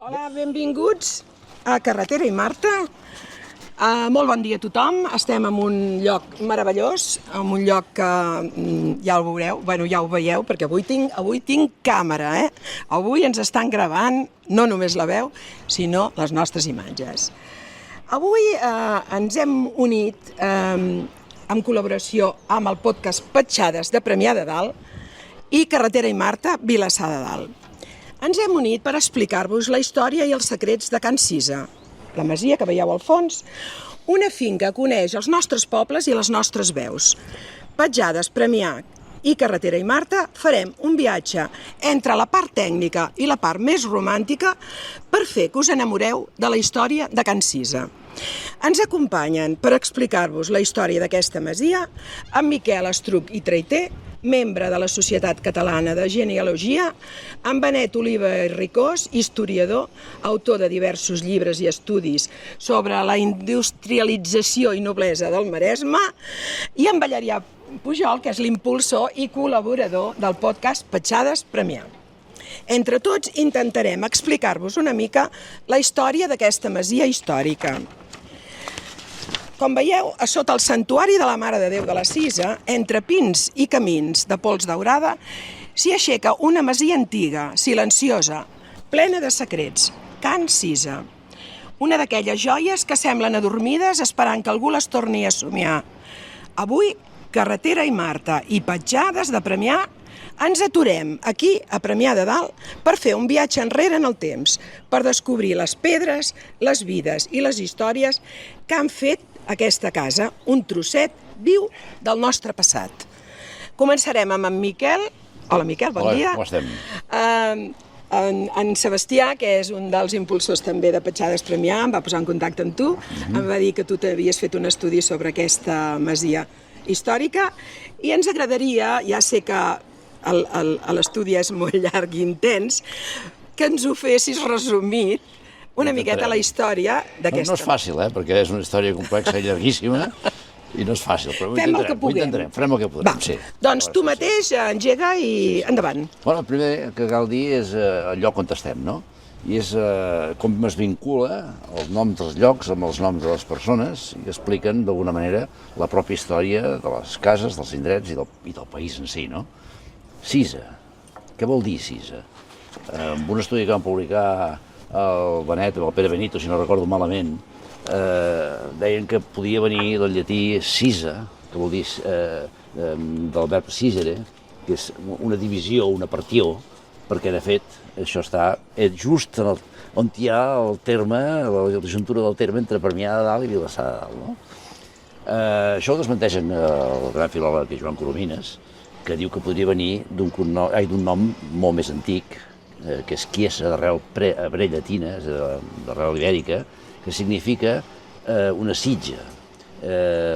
Hola, benvinguts a Carretera i Marta. Molt bon dia a tothom. Estem en un lloc meravellós, en un lloc que ja ho veureu, ja ho veieu, perquè avui tinc càmera, Avui ens estan gravant no només la veu, sinó les nostres imatges. Avui ens hem unit en col·laboració amb el podcast Petjades de Premià de Dalt i Carretera i Marta, Vilassar de Dalt. Ens hem unit per explicar-vos la història i els secrets de Can Cisa, la masia que veieu al fons, una finca que uneix els nostres pobles i les nostres veus. Petjades, Premià i Carretera i Marta farem un viatge entre la part tècnica i la part més romàntica per fer que us enamoreu de la història de Can Cisa. Ens acompanyen per explicar-vos la història d'aquesta masia en Miquel Estruch i Traiter, membre de la Societat Catalana de Genealogia, en Benet Oliva i Ricós, historiador, autor de diversos llibres i estudis sobre la industrialització i noblesa del Maresme, i en Valerià Pujol, que és l'impulsor i col·laborador del podcast Petjades Premià. Entre tots intentarem explicar-vos una mica la història d'aquesta masia històrica. Com veieu, a sota el santuari de la Mare de Déu de la Cisa, entre pins i camins de pols daurada, s'hi aixeca una masia antiga, silenciosa, plena de secrets, Can Cisa. Una d'aquelles joies que semblen adormides esperant que algú les torni a somiar. Avui, Carretera i Marta i Petjades de Premià, ens aturem aquí, a Premià de Dalt, per fer un viatge enrere en el temps, per descobrir les pedres, les vides i les històries que han fet aquesta casa, un trosset viu del nostre passat. Començarem amb en Miquel. Hola, Miquel, bon dia. Com estem? En Sebastià, que és un dels impulsors també de Petjades Premià, em va posar en contacte amb tu, em va dir que tu t'havies fet un estudi sobre aquesta masia històrica i ens agradaria, ja sé que l'estudi és molt llarg i intens, que ens ho fessis resumit una miqueta la història d'aquesta. No és fàcil, perquè és una història complexa i llarguíssima i no és fàcil, però ho intentarem. Farem el que podrem, sí. Doncs tu mateix engega i endavant. El primer que cal dir és el lloc on estem, no? I és com es vincula el nom dels llocs amb els noms de les persones i expliquen d'alguna manera la pròpia història de les cases, dels indrets i del país en si, no? Cisa. Què vol dir Cisa? En un estudi que van publicar el Benet, el Pere Benito, si no recordo malament, deien que podia venir del llatí cisa, que vol dir del verb cisere, que és una divisió, una partió, perquè de fet això està just on hi ha el terme, la juntura del terme entre Premià de Dalt i Vilassar de Dalt, no? Això ho desmenteixen el gran filòleg Joan Coromines, que diu que podria venir d'un nom molt més antic, que és Chiesa, d'arrel llatina, d'arrel ibèrica, que significa una sitja,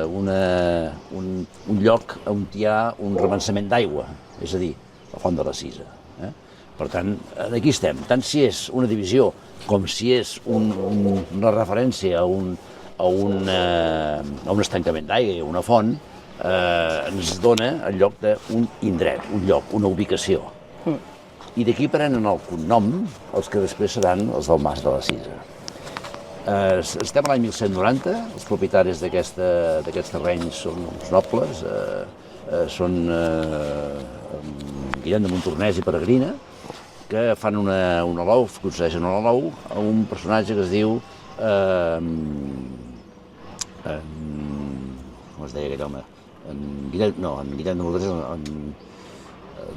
un lloc on hi ha un remençament d'aigua, és a dir, la font de la Cisa. Per tant, aquí estem. Tant si és una divisió com si és una referència a un estancament d'aigua i a una font, ens dona el lloc d'un indret, un lloc, una ubicació. I d'aquí prenen el cognom els que després seran els del Mas de la Cisa. Estem a l'any 1190, els propietaris d'aquests terrenys són uns nobles, són Guillem de Montornès i Peregrina, que fan una alou, concedeixen una alou a un personatge que es diu... com es deia aquell home? En Guillem de Montornès, en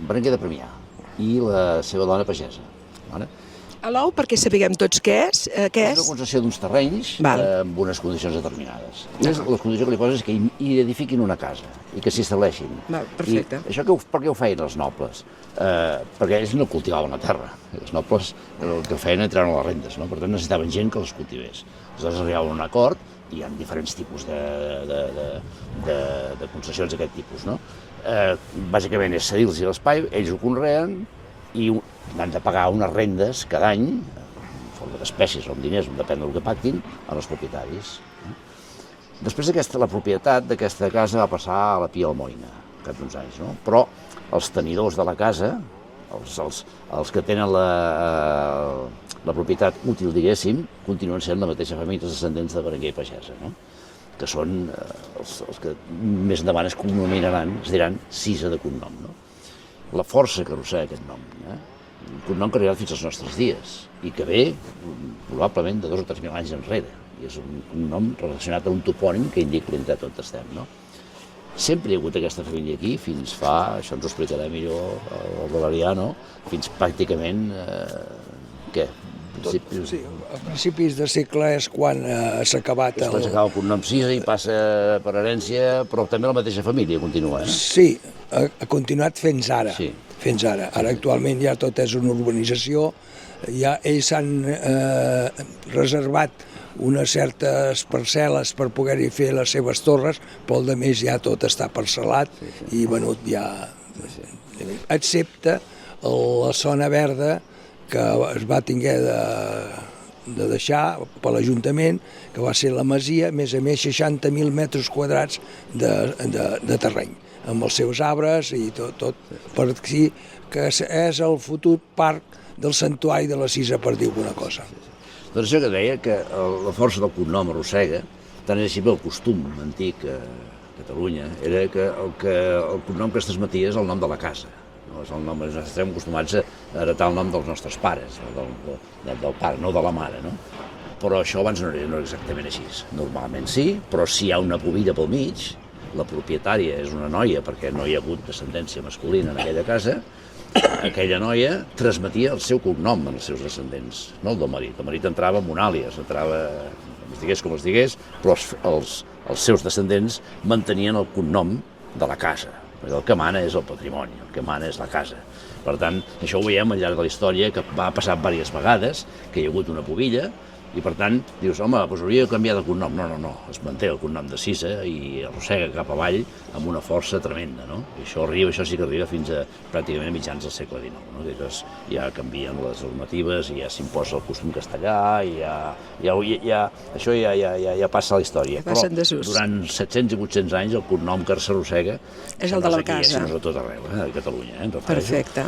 Berenguer de Premià, i la seva dona pagesa. Alou, perquè sapiguem tots què és? És una concessió d'uns terrenys amb unes condicions determinades. Les condicions que li poses és que hi edifiquin una casa i que s'hi estableixin. Perfecte. I això per què ho feien els nobles? Perquè ells no cultivaven la terra. Els nobles el que feien era treure les rendes, per tant necessitaven gent que les cultivés. Aleshores arribaven a un acord, i hi ha diferents tipus de concessions d'aquest tipus. Bàsicament és cedir-los l'espai, ells ho conreen i han de pagar unes rendes cada any, en forma d'espècies o en diners, depèn del que pactin, als propietaris. Després la propietat d'aquesta casa va passar a la Pia Almoina, al cap d'uns anys, però els tenidors de la casa, els que tenen la propietat útil, diguéssim, continuen sent la mateixa família, els descendents de Berenguer i Pagesa, no? Que són els que més endavant es cognominaran, es diran Cisa de cognom, no? La força que arrossega aquest nom, un cognom que ha arribat fins als nostres dies i que ve probablement de 2 o 3 mil anys enrere, i és un nom relacionat a un topònim que indica l'indret on estem, no? Sempre hi ha hagut aquesta família aquí, fins fa, això ens ho explicarà millor el Valeriano, fins pràcticament, què? Sí, a principis de segle és quan s'ha acabat el... Després acaba el cognom Cisa i passa per herència, però també la mateixa família continua, Sí, ha continuat fins ara. Sí. Fins ara. Ara actualment ja tot és una urbanització, ja ells han reservat unes certes parcel·les per poder-hi fer les seves torres, però el de més ja tot està parcel·lat i venut ja, excepte la zona verda que es va tinguer de deixar per l'Ajuntament, que va ser la masia, a més 60.000 metres quadrats de terreny, amb els seus arbres i tot per aquí, que és el futur parc del Santuari de la Cisa, per dir alguna cosa. Doncs això que deia, que la força del cognom arrossega, tant és així que el costum antic a Catalunya era que el cognom que es transmetia és el nom de la casa. No? És el nom, nosaltres estem acostumats a heretar el nom dels nostres pares, del pare, no de la mare. No? Però això abans no era exactament així. Normalment sí, però si hi ha una pubilla pel mig, la propietària és una noia, perquè no hi ha hagut descendència masculina en aquella casa, aquella noia transmetia el seu cognom als seus descendents, no el del marit. El marit entrava amb un àlies, entrava, es digués com es digués, però els seus descendents mantenien el cognom de la casa, perquè el que mana és el patrimoni, el que mana és la casa. Per tant, això ho veiem al llarg de la història, que va passar diverses vegades, que hi ha hagut una pubilla, i per tant dius, home, doncs hauria de canviar de cognom. No, es manté el cognom de Cisa i arrossega cap avall amb una força tremenda, no? I això sí que arriba fins a pràcticament a mitjans del segle XIX, no? Llavors ja canvien les normatives i ja s'imposa el costum castellà i això ja passa a la història. Però durant 700 i 800 anys el cognom que s'arrossega és el de la casa. És a tot arreu, a Catalunya. Perfecte.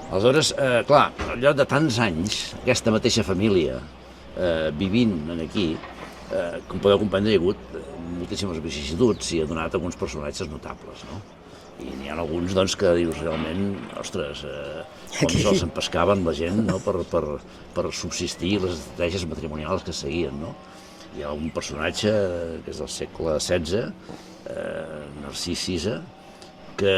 Aleshores, clar, al llarg de tants anys, aquesta mateixa família vivint aquí, com podeu comprendre, hi ha hagut moltíssimes vicissituds i ha donat alguns personatges notables, no? I n'hi ha alguns doncs, que dius realment, ostres, com se'ls empescaven la gent, no? per subsistir les estratègies matrimonials que seguien, no? Hi ha un personatge que és del segle XVI, Narcís Cisa, que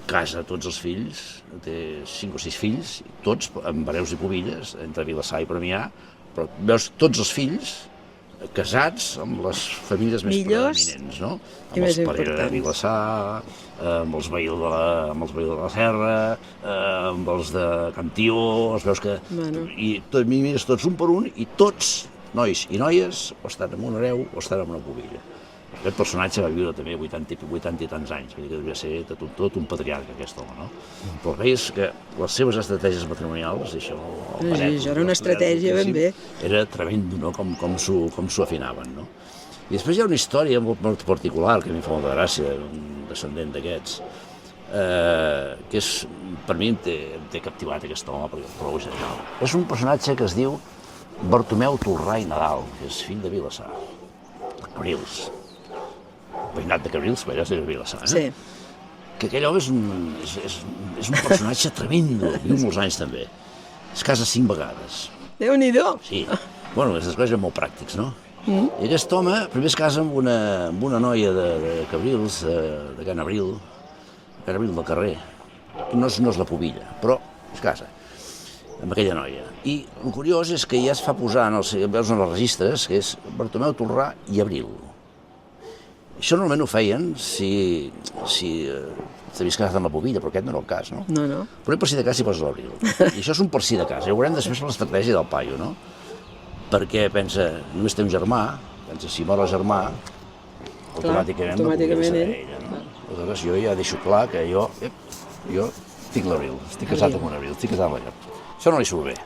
casa tots els fills, té 5 o 6 fills, tots amb hereus i pubilles, entre Vilassar i Premià, però veus tots els fills casats amb les famílies més preeminents, no? Amb els Parera de Vilassar, amb els Vehil de la Serra, amb els de Can Tió, els veus que... I mires tots un per un i tots, nois i noies, o estan amb un hereu o estan amb una pubilla. Aquest personatge va viure també 80 i tants anys, vull dir que devia ser tot un patriarca, aquest home, no? Però veies que les seves estratègies matrimonials, això... Això era una estratègia ben bé. Era tremendo, no?, com s'ho afinaven, no? I després hi ha una història molt particular, que a mi fa molta gràcia, un descendent d'aquests, que és, per mi em té captivat aquest home, perquè és prou genial. És un personatge que es diu Bartomeu Tolrà i Nadal, que és fill de Vilassar, Cabrils. Veïnat de Cabrils, però allò és Vilassar, Sí. Que aquell home és un personatge tremendo, viu molts anys també. Es casa 5 vegades. Déu-n'hi-do! Sí. Bueno, aquestes coses eren molt pràctics, no? I aquest home primer es casa amb una noia de Cabrils, de Can Abril del carrer. No és la pubilla, però es casa amb aquella noia. I el curiós és que ja es fa posar veus en els registres, que és Bartomeu Tolrà i Abril. Això normalment ho feien si t'havies casat amb la pubilla, però aquest no era el cas, no? No. Però per si de cas hi poses l'Abril. I això és un per si de cas. Ja ho veurem després per l'estratègia del paio, no? Perquè pensa, només té un germà, pensa, si mor el germà, automàticament la pubilla serà ella, no? Aleshores jo ja deixo clar que jo tinc l'Abril, estic casat amb un Abril, estic casat amb ella. Això no li surt bé,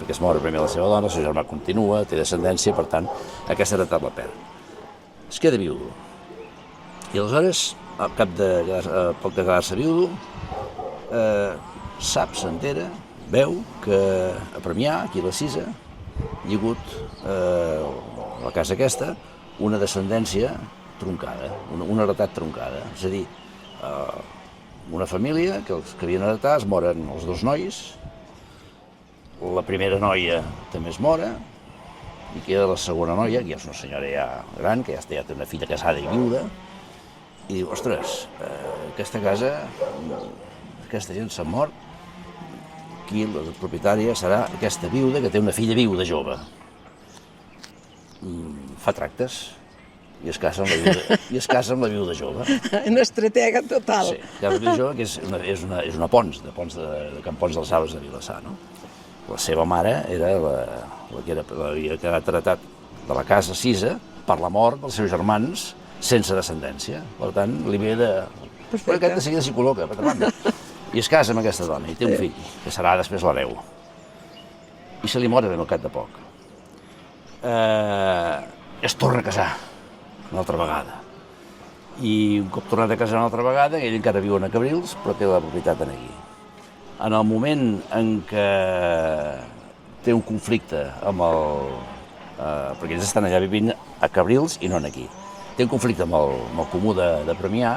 perquè es mor primer la seva dona, el seu germà continua, té descendència, per tant, aquesta heretat la perd. Es queda viudo. I aleshores, poc de quedar-se viudo, s'entera veu que a Premià, aquí a la Cisa, hi ha hagut, a la casa aquesta, una descendència troncada, una heretat troncada. És a dir, una família que els que havien heretat es moren els dos nois, la primera noia també es mora, i queda la segona noia, que ja és una senyora ja gran, que ja té una filla casada i viuda, i diu, ostres, aquesta casa, aquesta gent s'ha mort, aquí la propietària serà aquesta viuda que té una filla viuda jove. Fa tractes i es casa amb la viuda jove. Una estratega total. Sí, casa amb la viuda jove, que és una Pons, de Can Pons dels Arbres de Vilassar, no? La seva mare era la que havia quedat heretat de la casa Cisa per la mort dels seus germans sense descendència. Per tant, li ve de... Però aquest de seguida s'hi col·loca, per banda. I es casa amb aquesta dona i té un fill, que serà després l'hereu. I se li mor ben al cap de poc. Es torna a casar una altra vegada. I un cop tornat a casar una altra vegada, ell encara viu a Cabrils, però té la propietat aquí. En el moment en què té un conflicte amb el... perquè ells estan allà vivint a Cabrils i no aquí. Té un conflicte amb el comú de Premià,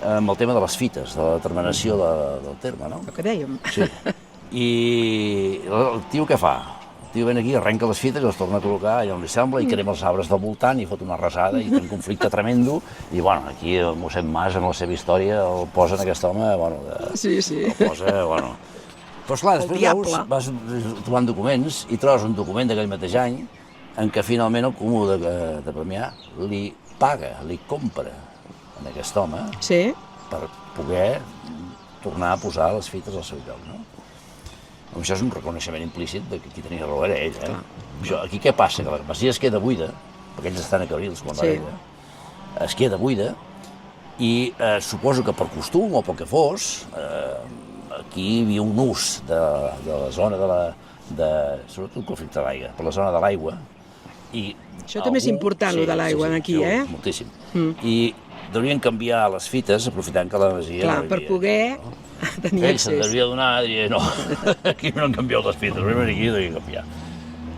amb el tema de les fites, de la determinació del terme, no? El que dèiem. Sí. I el tio què fa? El tio ven aquí, arrenca les fites i les torna a col·locar allà on li sembla i crema els arbres del voltant i fot una arrasada i té un conflicte tremendo. I, bueno, aquí el mossèn Mas, en la seva història, el posa en aquest home, bueno... Sí. El posa, bueno... Però, esclar, després vas trobant documents i trobes un document d'aquell mateix any en què finalment el comú de Premià li paga, li compra en aquest home per poder tornar a posar les fites al seu lloc, no? Això és un reconeixement implícit que qui tenia raó era ell, Aquí què passa? Que la masia es queda buida, perquè ells estan a Cabrils quan va ella, es queda buida i suposo que per costum o pel que fos, aquí hi havia un ús de la zona sobretot el conflicte de l'aigua, per la zona de l'aigua. Això també és important, el de l'aigua, aquí, moltíssim. I deurien canviar les fites, aprofitant que la masia... Clar, per poder tenir accés. Ell se'n devia donar, diria, no, aquí no han canviat les fites, primer aquí ho devien canviar.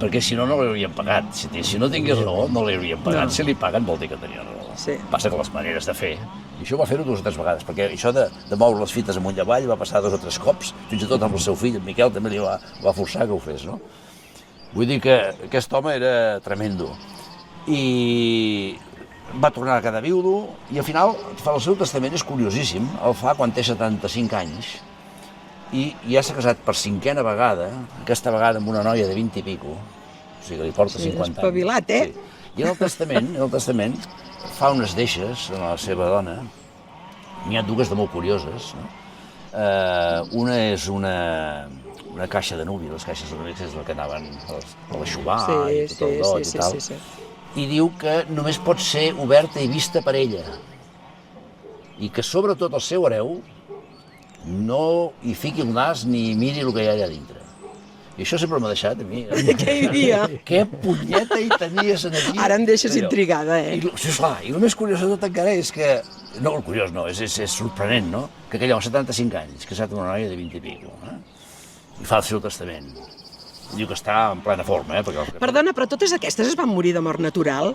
Perquè si no, no l'haurien pagat. Si no tingués raó, no l'haurien pagat. Si li paguen, vol dir que tenia raó. Passa que les maneres de fer... I això va fer-ho 2 o 3 vegades, perquè això de moure les fites amunt i avall va passar 2 o 3 cops, fins i tot amb el seu fill, en Miquel, també li va forçar que ho fes, no? Vull dir que aquest home era tremendo. I va tornar a quedar viudo i al final el seu testament és curiosíssim, el fa quan té 75 anys i ja s'ha casat per 5a vegada, aquesta vegada amb una noia de 20 i pico, o sigui que li porta 50 anys. Espavilat, I en el testament fa unes deixes a la seva dona, n'hi ha 2 de molt curioses, no? Una és una caixa de núvia, les caixes de núvia és la que anaven a l'aixovar i tot el dot i tal, i diu que només pot ser oberta i vista per ella, i que sobretot el seu hereu no hi fiqui el nas ni miri el que hi ha allà dintre. I això sempre m'ha deixat a mi. Què hi havia? Què punyeta hi tenies aquí? Ara em deixes intrigada, Sí, esclar, i el més curiós de tot encara és que... No, el curiós no, és sorprenent, no? Que aquell home, 75 anys, casat amb una noia de 20 i pico, i fa el seu testament. Diu que està en plena forma, Perdona, però totes aquestes es van morir de mort natural?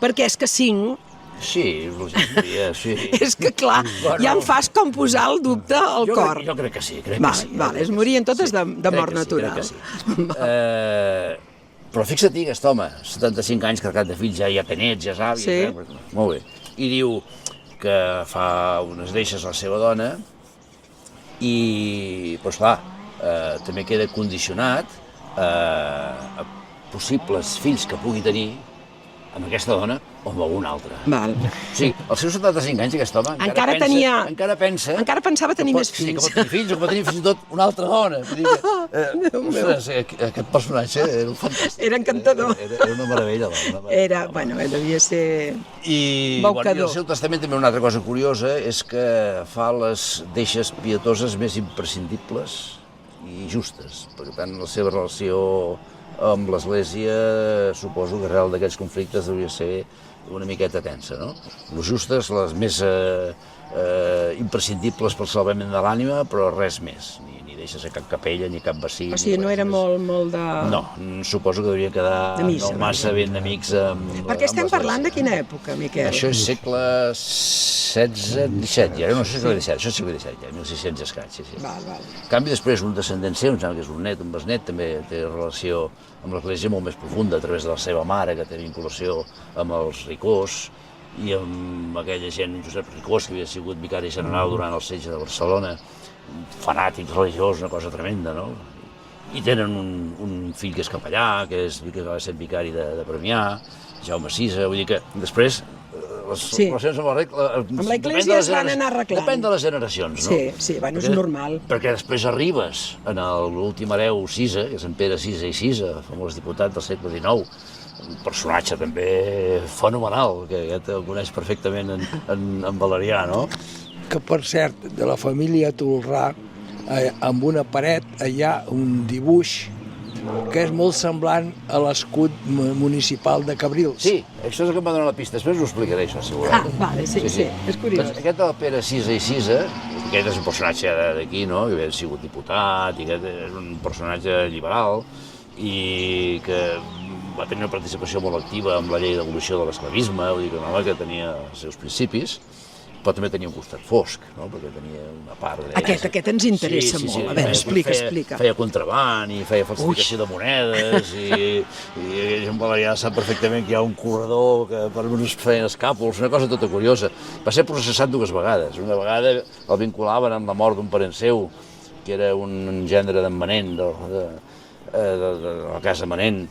Perquè és que 5... Sí, sí. És que clar, ja em fas com posar el dubte al cor. Jo crec que sí, Vale, es morien totes de mort natural. Crec que sí. Però fixa-t'hi, aquest home, 75 anys, carregat de fills, ja té nets, ja és avi, molt bé. I diu que fa unes deixes a la seva dona i, doncs clar, també queda condicionat a possibles fills que pugui tenir amb aquesta dona o amb alguna altra. Val. O sigui, als seus 75 anys aquest home encara pensava tenir més fills. Sí, que pot tenir fills o que pot tenir fins i tot una altra dona. Ostres, aquest personatge era fantàstic. Era encantador. Era una meravella. Bueno, devia ser I el seu testament també una altra cosa curiosa és que fa les deixes pietoses més imprescindibles i justes. Per tant, la seva relació amb l'Església, suposo que arrel d'aquells conflictes devia ser una miqueta tensa, no? Les justes, les més imprescindibles pel salvament de l'ànima, però res més, ni deixes a cap capella, ni cap bací. O sigui, no era molt de... No, suposo que devia quedar no massa ben amics amb... Perquè estem parlant de quina època, Miquel? Això és segle XVI-XVII, ja no sé segle XVII, això és segle XVII, ja, 1600 i escaig, sí. Val. En canvi, després, un descendent seu, em sembla que és un net, un besnet, també té relació amb l'Església molt més profunda, a través de la seva mare, que té vinculació amb els Ricós, i amb aquella gent, Josep Ricós, que havia sigut vicari general durant el setge de Barcelona, fanàtic religiós, una cosa tremenda, no? I tenen un fill que és capellà, que va ser vicari de Premià, Jaume Sisa, vull dir que després les relacions amb l'Església es van anar arreglant. Depèn de les generacions, no? Sí, bueno, és normal. Perquè després arribes en l'últim hereu Sisa, que és en Pere Sisa i Sisa, famós diputat del segle XIX, un personatge també fenomenal, que ja el coneix perfectament en Valerià, no? Que, per cert, de la família Tolrà, amb una paret hi ha un dibuix que és molt semblant a l'escut municipal de Cabrils. Sí, això és el que em va donar la pista, després ho explicaré, això, segurament. Vale, sí, és curiós. Doncs aquest del Pere Sisa i Sisa, aquest és un personatge d'aquí, no?, que havia sigut diputat, i aquest és un personatge liberal, i que va tenir una participació molt activa amb la llei d'abolició de l'esclavisme, vull dir que un home que tenia els seus principis, però també tenia un costat fosc, no?, perquè tenia una part... Aquest ens interessa molt. A veure, explica. Feia contraband i feia falsificació de monedes i en Valerià sap perfectament que hi ha un corredor que per uns feien escàpols, una cosa tota curiosa. Va ser processat 2 vegades. Una vegada el vinculaven amb la mort d'un parent seu, que era un gendre d'en Manent, de la casa Manent,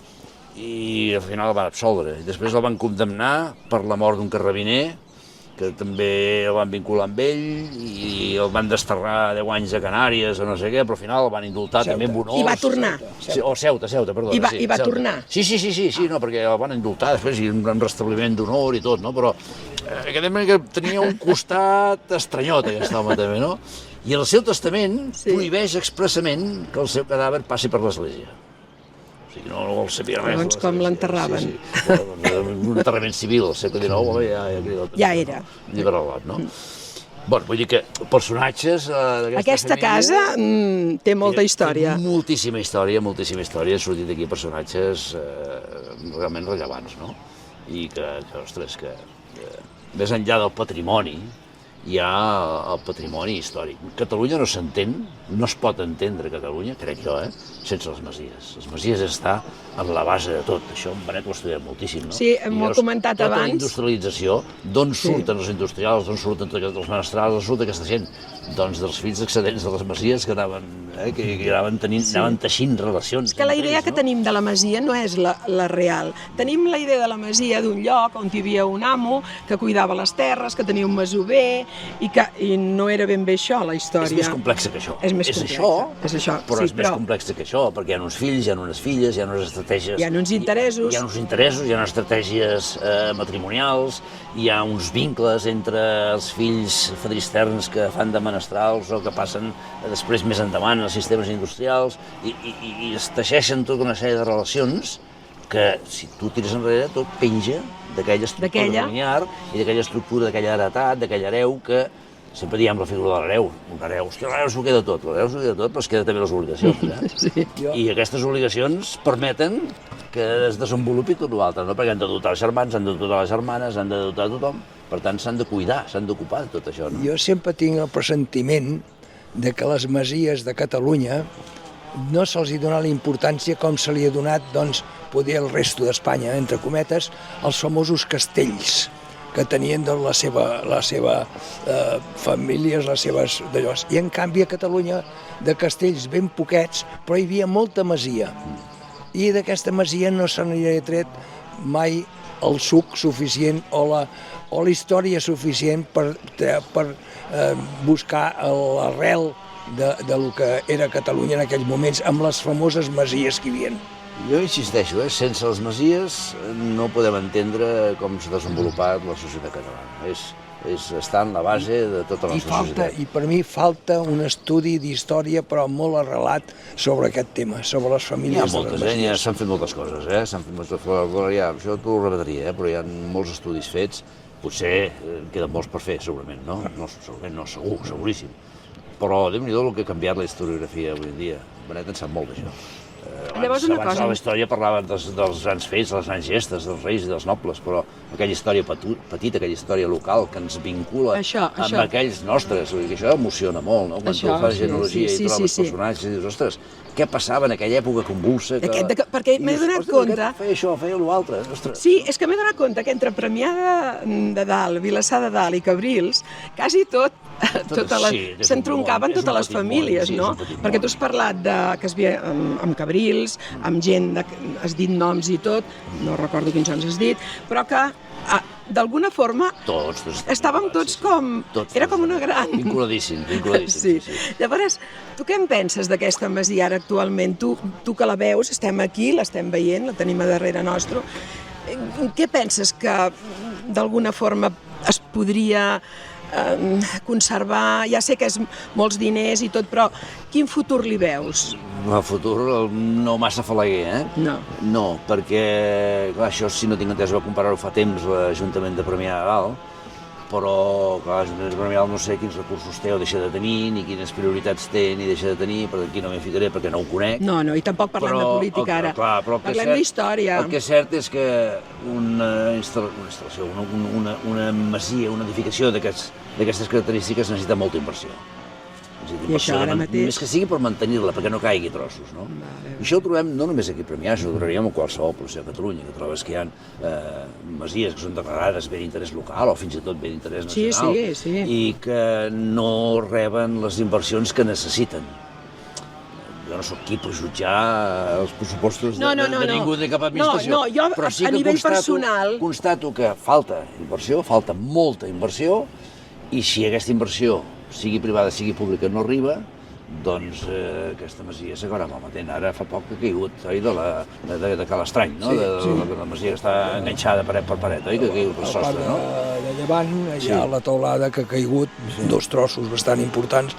i al final el van absoldre. I després el van condemnar per la mort d'un carrabiner, que també el van vincular amb ell, i el van desterrar 10 anys a Canàries o no sé què, però al final el van indultar també amb honors. I va tornar. O Ceuta, perdona. I va tornar. Sí, no, perquè el van indultar després i un restabliment d'honor i tot, no? Però aquest home que tenia un costat estranyot, aquest home també, no? I el seu testament prohibeix expressament que el seu cadàver passi per l'església. No vol saber res. Llavors, com l'enterraven? Un enterrament civil, al segle XIX, ja era. Lliberal, no? Bueno, vull dir que personatges d'aquesta Aquesta casa té molta història. Té moltíssima història, ha sortit d'aquí personatges realment rellevants, no? I que ostres, que més enllà del patrimoni, hi ha el patrimoni històric. Catalunya no s'entén, no es pot entendre Catalunya, crec jo, sense les masies. Les masies està en la base de tot. Això en Benet ho ha estudiat moltíssim, no? Sí, m'ho ha comentat abans. Tota la industrialització, d'on surten els industrials, d'on surten els menestrals, d'on surt aquesta gent? Doncs dels fills excedents de les masies que anaven teixint relacions. És que la idea que tenim de la masia no és la real. Tenim la idea de la masia d'un lloc on hi havia un amo que cuidava les terres, que tenia un masover, i no era ben bé això, la història. És més complexa que això. És més complexa. Però és més complexa que això, perquè hi ha uns fills, hi ha unes filles, hi ha unes estratègies... Hi ha uns interessos. Hi ha uns interessos, hi ha unes estratègies matrimonials, hi ha uns vincles entre els fills fadristerns que fan de menestrals o que passen després més endavant als sistemes industrials i es teixeixen tota una sèrie de relacions que, si tu tires enrere, tot penja d'aquella estructura familiar i d'aquella estructura, d'aquella heretat, d'aquell hereu que sempre diem la figura de l'hereu. Un hereu, hòstia, l'hereu s'ho queda tot, però es queda també les obligacions. Sí. I aquestes obligacions permeten que es desenvolupi tot l'altre, no? Perquè han de dotar els germans, han de dotar les germanes, han de dotar tothom. Per tant, s'han de cuidar, s'han d'ocupar de tot això, no? Jo sempre tinc el pressentiment de que les masies de Catalunya no se'ls hi dona la importància com se li ha donat, doncs, poder el resto d'Espanya, entre cometes, els famosos castells que tenien doncs, les seves famílies, les seves d'allòs. I en canvi a Catalunya de castells ben poquets, però hi havia molta masia. I d'aquesta masia no se n'hi ha tret mai el suc suficient o la història suficient per buscar l'arrel de lo que era Catalunya en aquells moments, amb les famoses masies que hi havia. Jo insisteixo, sense les masies no podem entendre com s'ha desenvolupat la societat catalana. Està en la base de tota la nostra societat. I per mi falta un estudi d'història, però molt arrelat sobre aquest tema, sobre les famílies de les masies. Ja s'han fet moltes coses, s'han fet moltes coses, això t'ho repetiria, però hi ha molts estudis fets, potser queden molts per fer, segurament, no? Segurament no, seguríssim. Però Déu-n'hi-do el que ha canviat la historiografia avui en dia. Benet en sap molt d'això. Abans a la història parlaven dels grans fets, de les grans gestes, dels reis i dels nobles, però aquella història petita, aquella història local que ens vincula amb aquells nostres, que això emociona molt, no? Quan tu fas genealogia i trobes personatges i dius, ostres, què passava en aquella època convulsa? Perquè m'he donat compte... Feia això, feia l'altre, ostres. Sí, és que m'he donat compte que entre Premià de Dalt, Vilassar de Dalt i Cabrils, quasi s'entroncaven totes les famílies, no? Perquè tu has parlat que es veia amb Cabrils, amb gent, has dit noms i tot, no recordo quins noms has dit, però que d'alguna forma estàvem tots com... Era com una gran... Vinculadíssims. Sí. Llavors, tu què en penses d'aquesta masia ara actualment? Tu que la veus, estem aquí, l'estem veient, la tenim a darrere nostre. Què penses que d'alguna forma es podria conservar? Ja sé que és molts diners i tot, però quin futur li veus? El futur no massa falaguer, No, perquè, clar, això si no tinc entès va comparar-ho fa temps l'Ajuntament de Premià de Dalt, però, clar, l'Ajuntament de Premià de Dalt no sé quins recursos té o deixa de tenir, ni quines prioritats té ni deixa de tenir, per aquí no m'hi ficaré perquè no ho conec. No, i tampoc parlem de política ara. Parlem d'història. El que és cert és que una instal·lació, una masia, una edificació d'aquestes característiques necessita molta inversió. I això ara mateix... Més que sigui per mantenir-la, perquè no caigui trossos, no? I això ho trobem no només aquí a Premià, això ho trobaríem a qualsevol població de Catalunya, que trobes que hi ha masies que són declarades bé d'interès local o fins i tot bé d'interès nacional i que no reben les inversions que necessiten. Jo no sóc qui per jutjar els pressupostos de ningú de cap administració, però sí que constato que falta inversió, falta molta inversió, i si aquesta inversió sigui privada, sigui pública, no arriba, doncs aquesta masia s'acabarà malmetent. Ara fa poc que ha caigut, oi, de Cal Estrany, no? La masia que està enganxada paret per paret, oi, que ha caigut pel sostre, no? De llevant, hi ha la teulada que ha caigut, dos trossos bastant importants,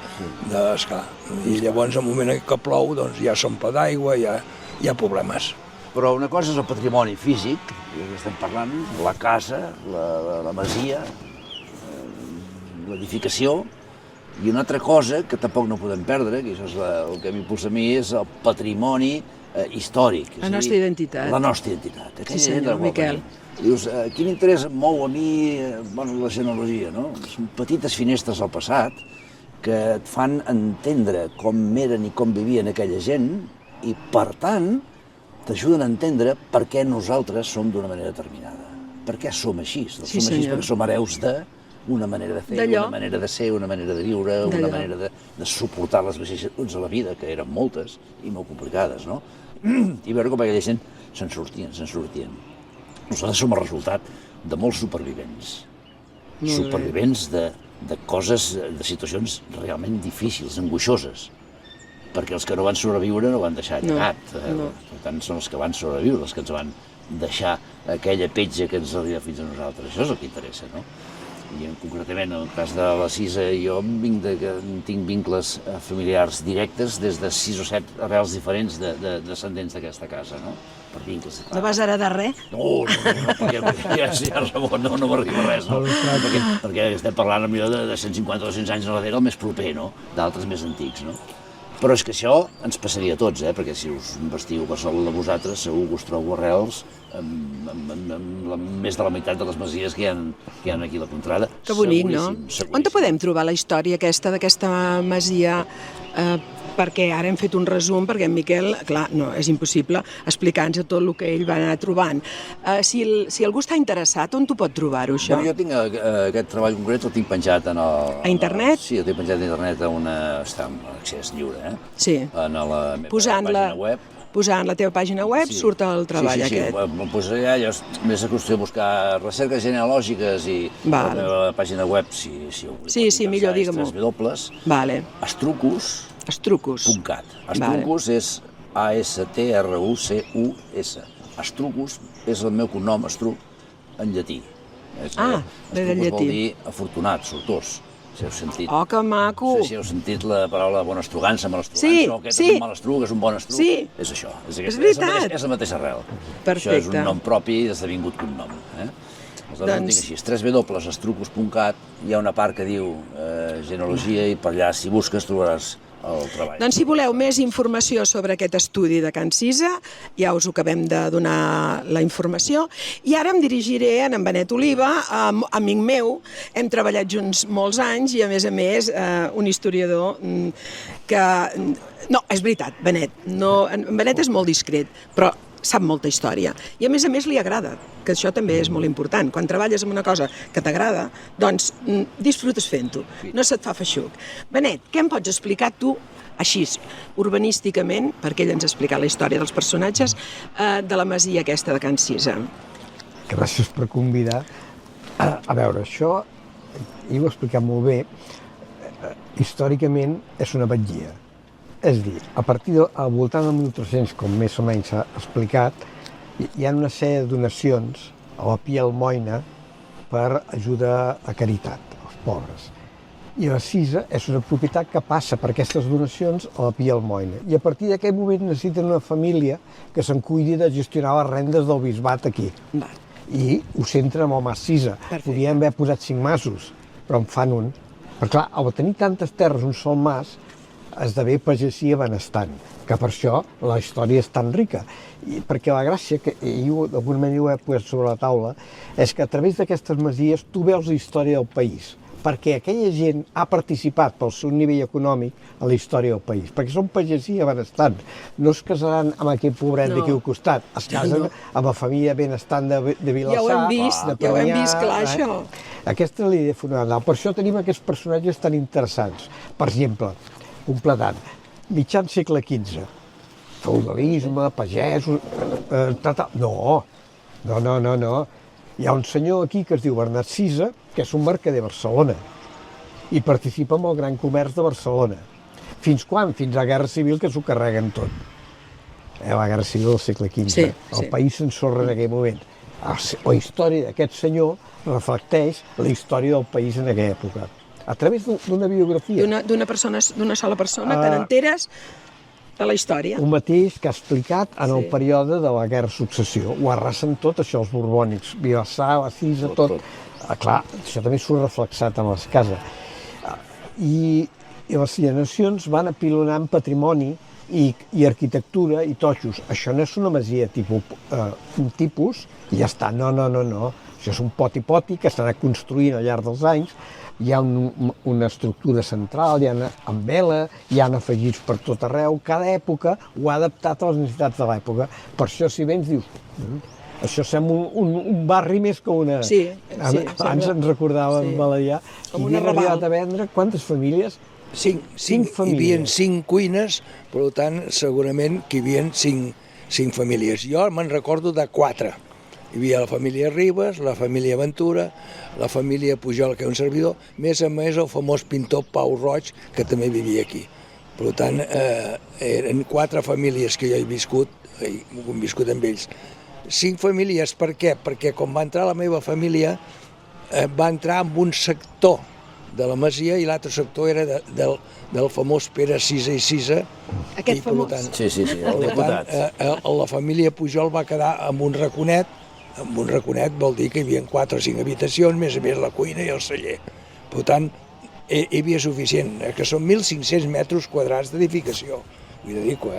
d'esclar. I llavors, al moment que plou, doncs ja s'omple d'aigua, hi ha problemes. Però una cosa és el patrimoni físic, que estem parlant, la casa, la masia, l'edificació, i una altra cosa que tampoc no podem perdre, que això és el que m'impulsa a mi, és el patrimoni històric. La nostra identitat. La nostra identitat. Sí, senyor, Miquel. Dius, quin interès mou a mi la genealogia, no? Són petites finestres al passat que et fan entendre com eren i com vivien aquella gent i, per tant, t'ajuden a entendre per què nosaltres som d'una manera determinada. Per què som així? Som així perquè som hereus una manera de fer, una manera de ser, una manera de viure, una manera de suportar les vicissituds de la vida, que eren moltes i molt complicades, no? I veure com aquella gent se'n sortien. Nosaltres som el resultat de molts supervivents. Supervivents de coses, de situacions realment difícils, angoixoses, perquè els que no van sobreviure no van deixar llegat. Per tant, són els que van sobreviure, els que ens van deixar aquella petja que ens arriba fins a nosaltres. Això és el que interessa, no? I concretament, en el cas de la Cisa, jo tinc vincles familiars directes des de 6 o 7 arrels diferents de descendents d'aquesta casa, no? Per vincles. No vas heredar res? No, perquè ja Ramon, no m'arriba res, no? Perquè estem parlant millor de 150 o 200 anys enrere, el més proper, no? D'altres més antics, no? Però és que això ens passaria a tots, perquè si us investiu qualsevol de vosaltres segur que us trobo arrels amb més de la meitat de les masies que hi ha aquí a la contrada. Que bonic, no? On te podem trobar la història d'aquesta masia? Perquè ara hem fet un resum, perquè en Miquel, clar, no, és impossible explicar-nos tot el que ell va anar trobant. Si algú està interessat, on t'ho pot trobar-ho, això? Jo tinc aquest treball concret, el tinc penjat a internet? Sí, el tinc penjat a internet, està en accés lliure, Sí. A la meva pàgina web. Posant la teva pàgina web surt el treball aquest. Sí, me'l posaré allà, més a qüestió de buscar recerques genealògiques i la meva pàgina web, si millor, digue-m'ho. www.estrucus.cat. Estrucus és A-S-T-R-U-C-U-S. Astrucus és el meu cognom, Estruc, en llatí. Ve del Estrucus vol llatí. dir afortunat, sortós. Si heu sentit. Oh, que maco! No sé si heu sentit la paraula bona estrugança, mal estrugança, Sí, o aquest sí. és un mal estruc, és un bon estruc. Sí. És això. És veritat. És la mateixa arrel. Perfecte. Això és un nom propi i esdevingut cognom. Aleshores ho tinc així, www.estrucus.cat, hi ha una part que diu genealogia i per allà, si busques, trobaràs el treball. Doncs si voleu més informació sobre aquest estudi de Can Cisa, ja us ho acabem de donar la informació. I ara em dirigiré a en Benet Oliva, amic meu, hem treballat junts molts anys i a més, un historiador que... No, és veritat, Benet, en Benet és molt discret, però sap molta història. I a més li agrada, que això també és molt important. Quan treballes en una cosa que t'agrada, doncs disfrutes fent-ho, no se't fa feixuc. Benet, què em pots explicar tu, així, urbanísticament, perquè ell ens ha explicat la història dels personatges, de la masia aquesta de Can Cisa? Gràcies per convidar. A veure, això, i ho he explicat molt bé, històricament és una batllia. És a dir, a partir al voltant del 1300, com més o menys s'ha explicat, hi ha una sèrie de donacions a la Pia Almoina per ajuda a caritat, als pobres. I la Cisa és una propietat que passa per aquestes donacions a la Pia Almoina. I a partir d'aquest moment necessiten una família que se'n cuidi de gestionar les rendes del bisbat aquí. Va. I ho centren amb el Mas Cisa. Perfecte. Podien haver posat 5 masos, però en fan un. Però clar, al tenir tantes terres, un sol mas, esdevé pagesia benestant, que per això la història és tan rica. Perquè la gràcia, que d'alguna manera ho he posat sobre la taula, és que a través d'aquestes masies tu veus la història del país, perquè aquella gent ha participat pel seu nivell econòmic a la història del país, perquè són pagesia benestant. No es casaran amb aquell pobret d'aquí al costat, es casen amb la família benestant de Vilassar, Ja ho hem vist, clar, això. Aquesta és la idea fonamental. Per això tenim aquests personatges tan interessants. Per exemple, completant, mitjan segle XV, feudalisme, pagesos... No. Hi ha un senyor aquí que es diu Bernat Cisa, que és un mercader de Barcelona, i participa en el gran comerç de Barcelona. Fins quan? Fins a la Guerra Civil, que s'ho carreguen tot. La Guerra Civil del segle XV. Sí. El país s'ensorra en aquell moment. La història d'aquest senyor reflecteix la història del país en aquella època. A través d'una biografia. D'una sola persona, te n'enteres de la història. Un mateix que ha explicat en el període de la Guerra de Successió. Ho arrasen tot, això, els borbònics. Vilassar, la Cisa, tot. Clar, això també s'ho ha reflexat en les cases. I les generacions van apilonant patrimoni i arquitectura i totxos. Això no és una masia un tipus i ja està. No. Això és un poti-poti que s'ha anat construint al llarg dels anys. Hi ha una estructura central, hi ha amb vela, hi ha afegits per tot arreu. Cada època ho ha adaptat a les necessitats de l'època. Per això, si vens, dius, això sembla un barri més que una... Sí. Abans ens recordava en Balaguer, que havien arribat a vendre quantes famílies? 5 famílies. Hi havia 5 cuines, per tant, segurament que hi havia 5 famílies. Jo me'n recordo de 4. Hi havia la família Ribes, la família Ventura, la família Pujol, que és un servidor, més a més el famós pintor Pau Roig, que també vivia aquí. Per tant, eren 4 famílies que jo he viscut amb ells. 5 famílies, per què? Perquè quan va entrar la meva família, va entrar en un sector de la masia i l'altre sector era del famós Pere Cisa i Cisa. Aquest famós. Sí, el deputat. La família Pujol va quedar amb un raconet. Amb un raconet vol dir que hi havia 4 o 5 habitacions, més a més la cuina i el celler. Per tant, hi havia suficient, que són 1.500 metres quadrats d'edificació. Ho dedico,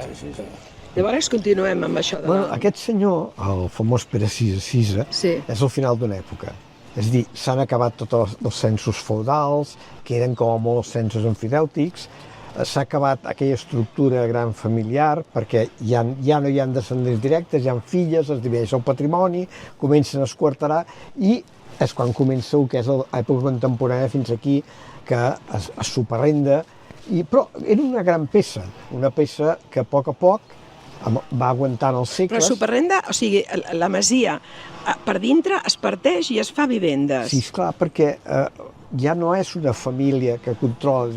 Llavors continuem amb això de Aquest senyor, el famós Pere Cisa, és el final d'una època. És a dir, s'han acabat tots els censos feudals, queden com a molt els censos emfidèutics, s'ha acabat aquella estructura gran familiar, perquè ja no hi ha descendents directes, hi ha filles, es divideix el patrimoni, comencen a esquarterar, i és quan comença el que és l'època contemporània fins aquí, que es superrenda, però era una gran peça que a poc va aguantant els segles. Però superrenda, o sigui, la masia per dintre es parteix i es fa vivendes. Sí, esclar, perquè ja no és una família que controla,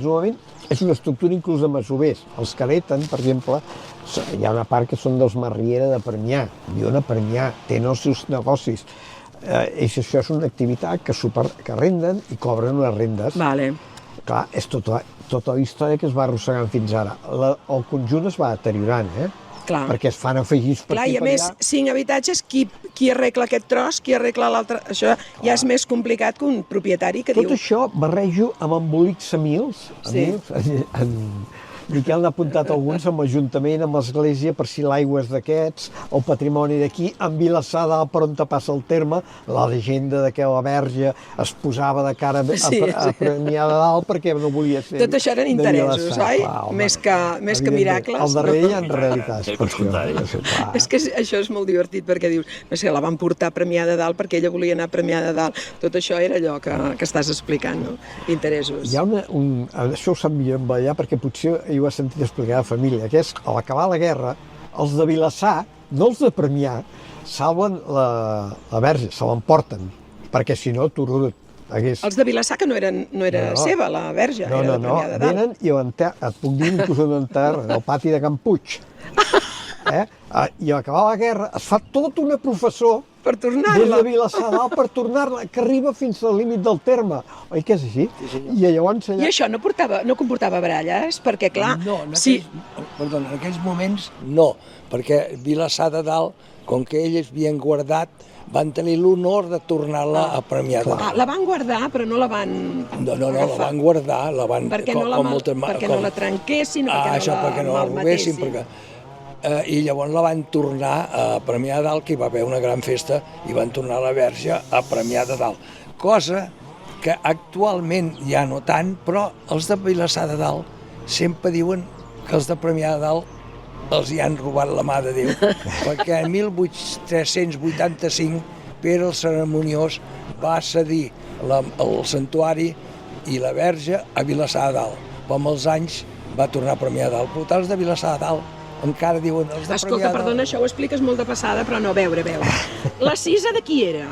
és una estructura inclús de masovers. Els que hereten, per exemple, hi ha una part que són dels Marriera de Premià, viuen a Premià, tenen els seus negocis. I això és una activitat que arrenden i cobren unes rendes. Vale. Clar, és tota la història que es va arrossegant fins ara. El conjunt es va deteriorant, Clar. perquè es fan afegits per Clar, aquí i a per més, allà. 5 habitatges, qui arregla aquest tros, qui arregla l'altre... Això ja és més complicat que un propietari que Tot diu... això barrejo amb embolics semils. Sí. En Miquel n'ha apuntat alguns amb l'Ajuntament, amb l'Església, per si l'aigua és d'aquests, el patrimoni d'aquí, en Vilassar dalt, per on te passa el terme, la llegenda de que la Verge es posava de cara a Premià de Dalt perquè no volia ser Tot això eren de interessos, Vilassar. oi? Clar, home, Més que evidentment. miracles. Al darrere hi ha realitats. Pots comptar-hi. És que això és molt divertit perquè dius, no sé, la van portar a Premià de Dalt perquè ella volia anar a Premià de Dalt. Tot això era allò que estàs explicant, no? Interessos. Hi ha això ho sap millor amb allà perquè potser ho ha sentit explicar a la família, que és, a l'acabar la guerra, els de Vilassar, no els de Premià, salven la Verge, se l'emporten, perquè si no, Tururut hagués... Els de Vilassar, que no era seva, la Verge, era de Premià de Dalt. Venen i et puc dir inclús on enterren, al pati de Can Puig. I a l'acabar la guerra es fa tota una professó Per des de tornar-la. Vilassar dalt per tornar-la, que arriba fins al límit del terme. Oi que és així? I llavors I això no comportava baralles? Perquè, clar, No, en Ah, aquells moments no, perquè Vilassar de Dalt, com que ells havien guardat, van tenir l'honor de tornar-la a Premià de Dalt. la van guardar, però no la van No, la van guardar, la van... perquè no la trenquessin, perquè no la robessin, perquè... I llavors la van tornar a Premià de Dalt, que hi va haver una gran festa, i van tornar la Verge a Premià de Dalt. Cosa que actualment ja no tant, però els de Vilassar de Dalt sempre diuen que els de Premià de Dalt els hi han robat la mà de Déu, perquè en 1385 Pere el Cerimoniós va cedir el santuari i la Verge a Vilassar de Dalt, però amb els anys va tornar a Premià de Dalt. Per tant, els de Vilassar de Dalt encara diuen els de Premià de Dalt. Escolta, perdona, això ho expliques molt de passada, però no, a veure. La cisa de qui era?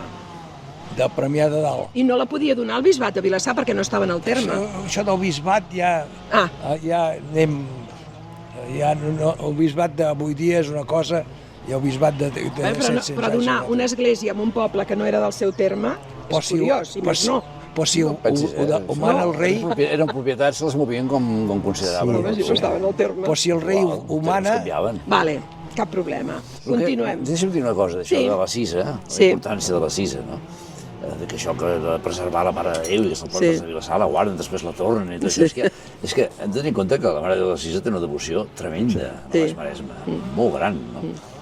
De Premià de Dalt. I no la podia donar al bisbat de Vilassar perquè no estava en el terme. Això del bisbat ja anem... El bisbat d'avui dia és una cosa i el bisbat de 700 però donar una església en un poble que no era del seu terme és curiós, i més no. Però si ho mana el rei... Eren propietats, se les movien com consideraven. Però si no estava en el terme. Però si el rei ho mana... Vale, cap problema. Continuem. Deixa'm dir una cosa d'això, de la cisa, la importància de la cisa, no? Que això que de preservar la Mare de Déu i que se'l porten a Vilassar, la guarden, després la tornen i tot això. És que hem de tenir en compte que la Mare de Déu de la Cisa té una devoció tremenda a Baix Maresme, molt gran, no?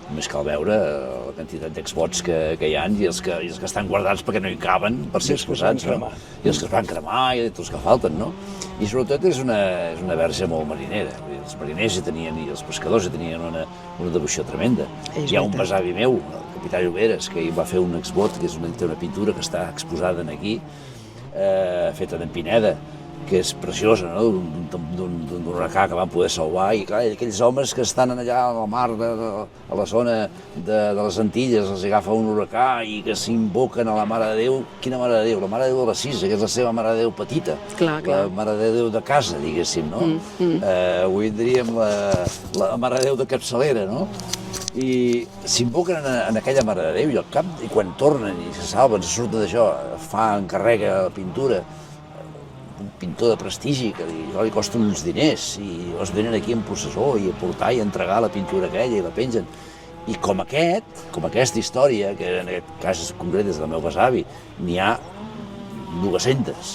Només cal veure la quantitat d'exvots que hi ha i els que estan guardats perquè no hi caben per ser exposats, no? I els que es van cremar i tots els que falten, no? I sobretot és una verge molt marinera. Els mariners hi tenien, i els pescadors hi tenien una devoció tremenda. Hi ha un besavi meu, el capità Lloberes, que hi va fer un exvot, que té una pintura que està exposada aquí, feta d'en Pineda, que és preciosa, no? D'un huracà que van poder salvar, i clar, aquells homes que estan allà a la mar, a la zona de les Antilles, els agafa un huracà i que s'invoquen a la Mare de Déu. Quina Mare de Déu? La Mare de Déu de la Cisa, que és la seva Mare de Déu petita, la Mare de Déu de casa, diguéssim, no? Avui diríem la Mare de Déu de capçalera, no? I s'invoquen en aquella Mare de Déu i quan tornen i se salven, se surten d'això, encarrega la pintura, un pintor de prestigi que li costa uns diners i els venen aquí en processó i a portar i a entregar la pintura aquella i la pengen. I com aquesta història, que en aquest cas concret és del meu besavi, n'hi ha 200,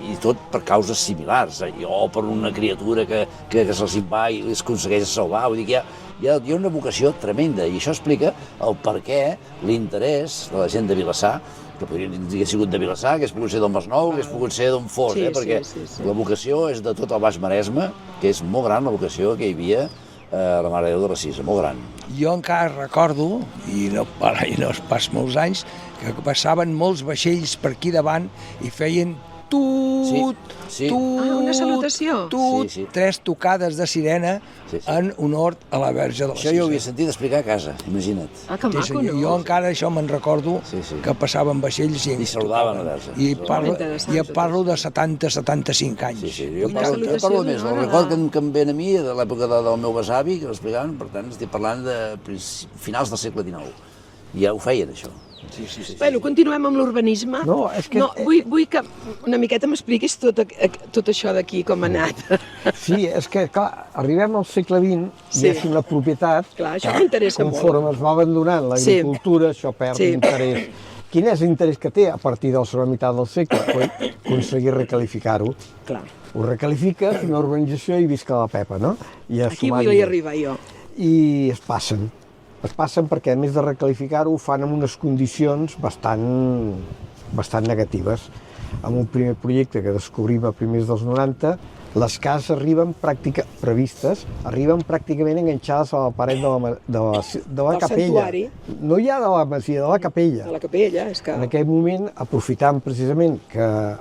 i tot per causes similars, o per una criatura que se'ls va i els aconsegueix salvar. Vull dir que hi ha una vocació tremenda i això explica el per què l'interès de la gent de Vilassar, que podria haver sigut de Vilassar, que hagués pogut ser del Masnou, que hagués pogut ser d'on fos, perquè la vocació és de tot el Baix Maresme, que és molt gran la vocació que hi havia a la Mare de Déu de la Cisa, molt gran. Jo encara recordo, i no pas molts anys, que passaven molts vaixells per aquí davant i feien Sí. una salutació. Sí. 3 tocades de sirena en honor a la Verge de la Això jo ho havia Cisa. sentit explicar a casa, imagina't. Que Sí, maco, senyor. no? Jo encara això me'n recordo Sí. que passaven vaixells I saludaven la Verge. I Interessant, parlo de 70-75 anys. Sí, jo Una parlo salutació més, el d'honor a record la- que em ven a mi de l'època del meu besavi, que l'explicaven, per tant estic parlant de finals del segle XIX. I ja ho feien, això. Sí. Bueno, continuem amb l'urbanisme. No, és que- Vull que una miqueta m'expliquis tot això d'aquí, com ha anat. Sí, és que, clar, arribem al segle XX Sí. i és una propietat Clar, això m'interessa molt. conforme es va abandonant l'agricultura, això perd Sí. interès. Quin és l'interès que té a partir de la segona meitat del segle? Pues, aconseguir recalificar-ho. Clar. Ho recalifiques, una urbanització i visca la Pepa, no? I Aquí vull arribar jo. I es passen perquè a més de recalificar-ho ho fan en unes condicions bastant negatives. En un primer projecte que descobrim a primers dels 90, les cases arriben pràcticament enganxades a la paret de la Del capella. santuari. No ja de la masia, de la capella. A la capella, és que... En aquell moment, aprofitant precisament que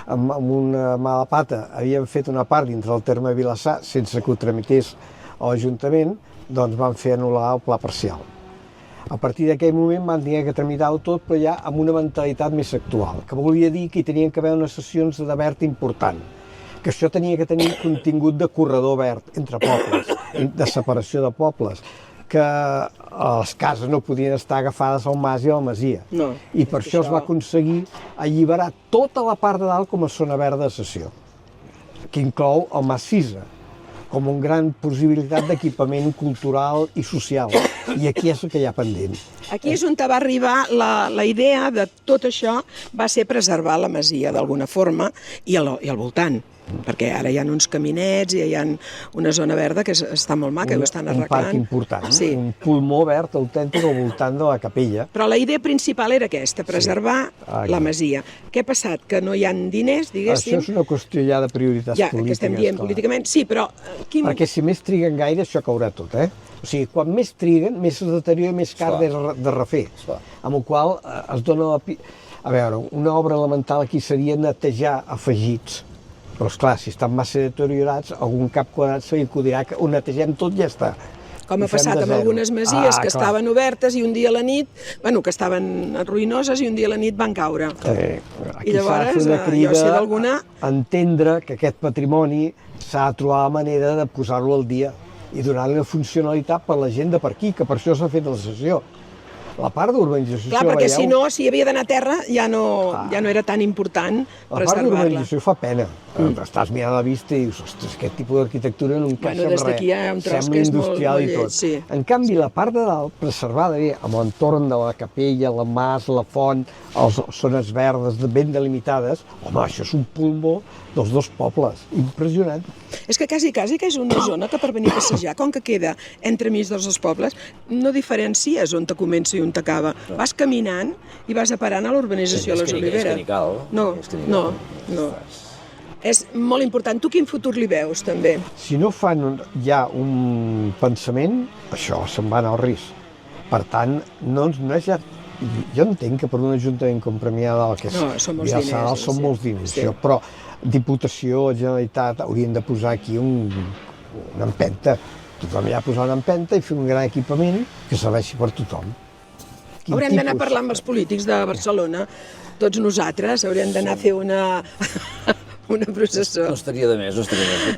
amb una mala pata havien fet una part dintre del terme de Vilassar sense que ho tramités a l'Ajuntament, doncs van fer anul·lar el pla parcial. A partir d'aquell moment van tenir que tramitar-ho tot, però ja amb una mentalitat més actual, que volia dir que hi tenien que haver unes sessions de verd important, que això tenia que tenir contingut de corredor verd entre pobles, de separació de pobles, que les cases no podien estar agafades al mas i a la masia. No, I per això es va aconseguir alliberar tota la part de dalt com a zona verda de cessió, que inclou el mas Cisa, com una gran possibilitat d'equipament cultural i social. I aquí és el que hi ha pendent. Aquí és on va arribar la idea de tot això, va ser preservar la masia d'alguna forma i al voltant, perquè ara hi ha uns caminets i hi ha una zona verda que està molt maca i ho estan arreglant. Un parc important, Sí. un pulmó verd autèntic al voltant de la capella. Però la idea principal era aquesta, preservar Ah, la masia. Què ha passat? Que no hi ha diners, diguéssim? Això és una qüestió ja de prioritats Ja, polítiques. que estem dient clar. políticament. Sí, però... Perquè si més triguen gaire, això caurà tot, O sigui, quan més triguen, més es deteriora i més car de refer. Amb el qual es dona A veure, una obra elemental aquí seria netejar afegits. Però, esclar, si estan massa deteriorats, algun cap quadrat se li acudirà que ho netegem tot i ja està. Com ha I fem passat de amb zero. algunes masies que clar. estaven obertes i un dia a la nit, que estaven ruïnoses i un dia a la nit van caure. Aquí I llavors, s'ha de fer una jo crida sé d'alguna... a entendre que aquest patrimoni s'ha de trobar la manera de posar-lo al dia i donar-li una funcionalitat per la gent de per aquí, que per això s'ha fet la sessió. La part d'urbanització, Clar, perquè si no, si havia d'anar a terra, ja no era tan important la part preservar-la. d'urbanització fa pena. Estàs mirant a la vista i dius, ostres, aquest tipus d'arquitectura no encaixa Bueno, des amb res. d'aquí hi ha un tros Sembla que és molt industrial i lleig, tot. sí. En canvi, la part de dalt, preservada bé, amb l'entorn de la capella, la mas, la font, les zones verdes ben delimitades, home, això és un pulmó dels dos pobles. Impressionant. És que quasi que és una zona que per venir a passejar, com que queda entremig dels dos pobles, no diferencies on te comença i on t'acaba. Vas caminant i vas a parant a l'urbanització a les Oliveres. És que ni cal. No. És molt important. Tu quin futur li veus, també? Si no fan ja un pensament, això se'n va anar al risc. Per tant, no és ja... Jo entenc que per un ajuntament com Premià de Dalt, que és són molts Vilassar diners, són sí. molts diners, Sí. això, però Diputació, Generalitat, haurien de posar aquí una empenta. Tothom hi ha de posar una empenta i fer un gran equipament que serveixi per tothom. Haurem d'anar a parlar amb els polítics de Barcelona, tots nosaltres, haurem d'anar a fer una processó. No estaria de més,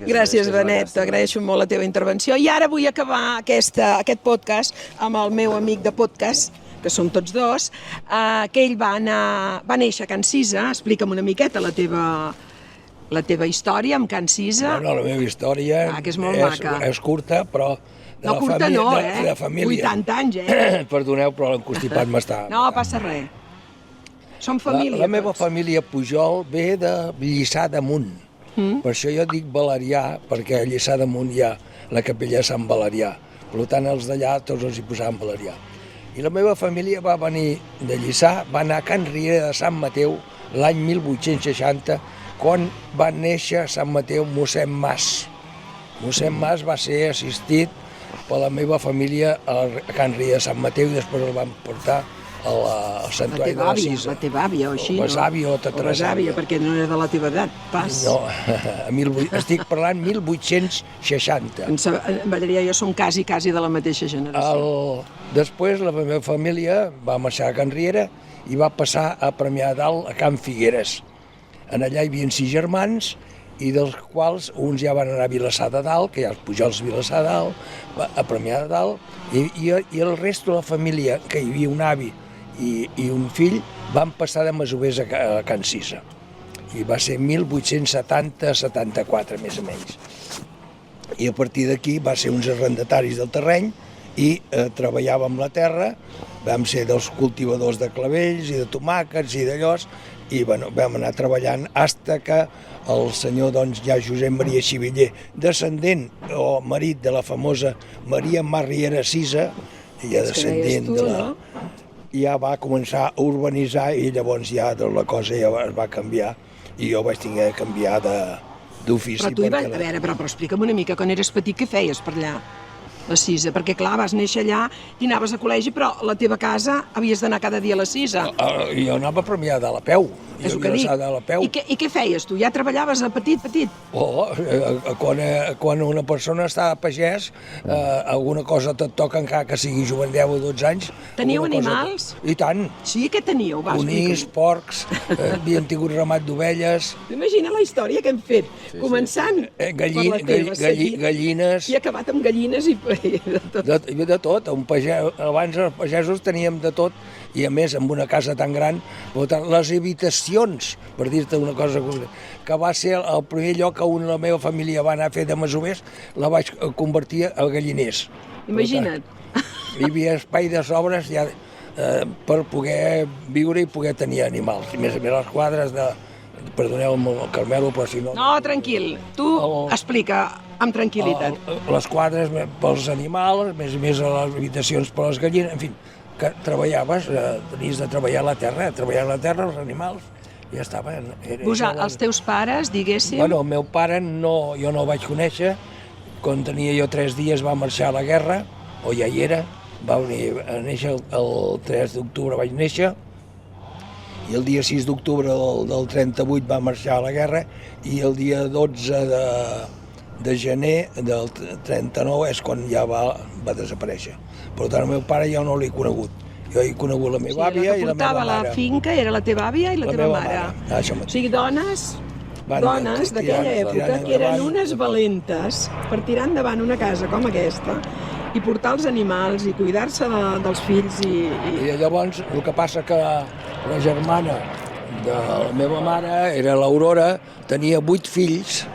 Gràcies, Benet, t'agraeixo molt la teva intervenció. I ara vull acabar aquest podcast amb el meu amic de podcast, que som tots dos, que ell va néixer a Can Cisa. Explica'm una miqueta la teva història amb Can Cisa. No, la meva història que és molt maca. És curta, però de No, la curta família, no, de la família. 80 anys, Perdoneu, però l'encostipat m'està... No passa res. Som família, La meva tots. família Pujol ve de Lliçà d'Amunt. Per això jo dic Valerià, perquè a Lliçà d'Amunt hi ha la capella de Sant Valerià. Per tant, els d'allà tots els hi posaven Valerià. I la meva família va venir de Lliçà, va anar a Can Riera de Sant Mateu l'any 1860, quan va néixer a Sant Mateu mossèn Mas. Mossèn Mas va ser assistit per la meva família a Can Riera de Sant Mateu i després el van portar al santuari de teva la àvia, Cisa. la teva àvia, o així, no? Besàvia o O tatarasàvia. besàvia, perquè no era de la teva edat, pas. No, estic parlant 1860. M'agradaria, jo som quasi de la mateixa generació. Després la meva família va marxar a Can Riera i va passar a Premià de Dalt, a Can Figueres. En allà hi havia 6 germans, i dels quals uns ja van anar a Vilassar de Dalt, que ja els Pujols Vilassar de Dalt, a Premià de Dalt, i el resto de la família, que hi havia un avi i un fill, van passar de masovers a Can Cisa. I va ser 1870-74, més o menys. I a partir d'aquí va ser uns arrendataris del terreny i treballàvem la terra, vam ser dels cultivadors de clavells i de tomàquets i d'allòs, i bueno, vam anar treballant fins que el senyor doncs, ja Josep Maria Xiviller, descendent o marit de la famosa Maria Marriera Cisa, ja descendent de la... ja va començar a urbanitzar i llavors ja la cosa ja es va canviar i jo vaig haver de canviar d'ofici. Però tu hi vas... A veure, però explica'm una mica, quan eres petit, què feies per allà? La Cisa, perquè clar, vas néixer allà i anaves a col·legi, però a la teva casa havies d'anar cada dia a la Cisa. Jo anava a Premià de la Peu. És el que dic. I què feies tu? Ja treballaves a petit? Quan una persona està a pagès, alguna cosa te't toca encara que sigui jovent 10 o 12 anys. Teníeu animals? I tant. Sí, què teníeu? Conills, porcs, havien tingut ramat d'ovelles. Imagina la història que hem fet, començant per la teva, gallines. I acabat amb gallines i de tot. De tot. Abans els pagesos teníem de tot, i a més amb una casa tan gran, les habitacions, per dir-te una cosa, que va ser el primer lloc on la meva família va anar a fer de masovers, la vaig convertir a galliners. Imagina't. Hi havia espai de sobres ja per poder viure i poder tenir animals. I més les quadres de... Perdoneu-me, Carmelo, però si no... No, tranquil, tu explica amb tranquil·litat. Les quadres pels animals, més les habitacions per les gallines, en fi, que treballaves, tenies de treballar la terra, els animals, ja estava. Els teus pares, diguéssim... Bueno, el meu pare jo no el vaig conèixer, quan tenia jo 3 dies va marxar a la guerra, o ja hi era, va venir a néixer el 3 d'octubre vaig néixer, i el dia 6 d'octubre del 38 va marxar a la guerra, i el dia 12 de gener del 39 és quan ja va desaparèixer. Per tant, el meu pare ja no l'he conegut. Jo he conegut la meva àvia i la meva mare. La que portava la finca era la teva àvia i la teva mare. O sigui, dones d'aquella època que eren unes valentes per tirar endavant una casa com aquesta i portar els animals i cuidar-se dels fills. I llavors el que passa que la germana de la meva mare era l'Aurora, tenia 8 fills,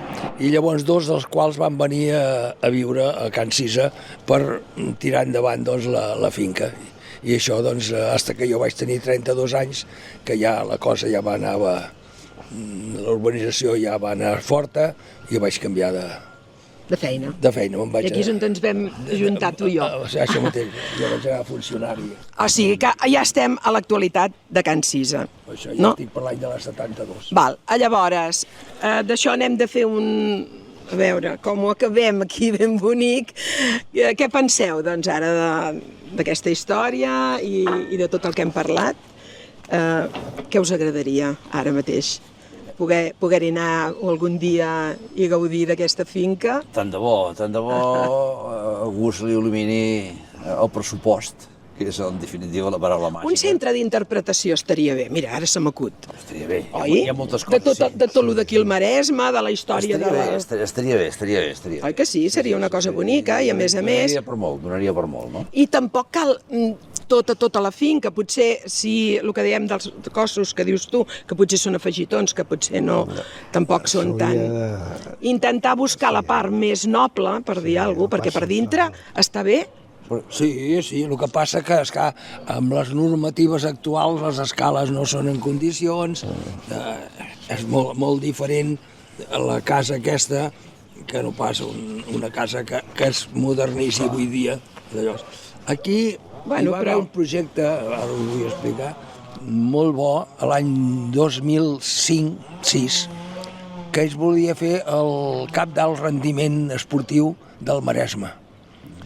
i llavors 2 dels quals van venir a viure a Can Cisa per tirar endavant la finca. I això, doncs, fins que jo vaig tenir 32 anys, que ja la cosa ja va anar, l'urbanització ja va anar forta, i jo vaig canviar de feina. I aquí és on ens vam juntar tu i jo. Això mateix, jo vaig anar funcionari. O sigui que ja estem a l'actualitat de Can Cisa. Això ja estic per l'any de la 72. Val, llavors, d'això anem de fer a veure, com ho acabem aquí ben bonic. Què penseu, doncs, ara d'aquesta història i de tot el que hem parlat? Què us agradaria ara mateix? Poder-hi anar algun dia i gaudir d'aquesta finca? Tant de bo algú se li il·lumini el pressupost, que és en definitiva la paraula màgica. Un centre d'interpretació estaria bé, mira, ara se m'acut. Estaria bé, hi ha moltes coses. De tot el d'aquí el Maresme, de la història Estaria bé. Oi que sí? Seria una cosa bonica i a més... Donaria per molt, no? I tampoc cal tota la finca, potser si el que diem dels cossos que dius tu, que potser són afegitons, que potser no, tampoc són tant. Intentar buscar la part més noble, per dir alguna cosa, perquè per dintre està bé. Sí, el que passa que amb les normatives actuals les escales no són en condicions, és molt diferent la casa aquesta que no pas una casa que es modernitzi avui dia. Aquí hi va haver un projecte, ara ho vull explicar, molt bo, l'any 2005-06, que es volia fer el cap d'alt rendiment esportiu del Maresme.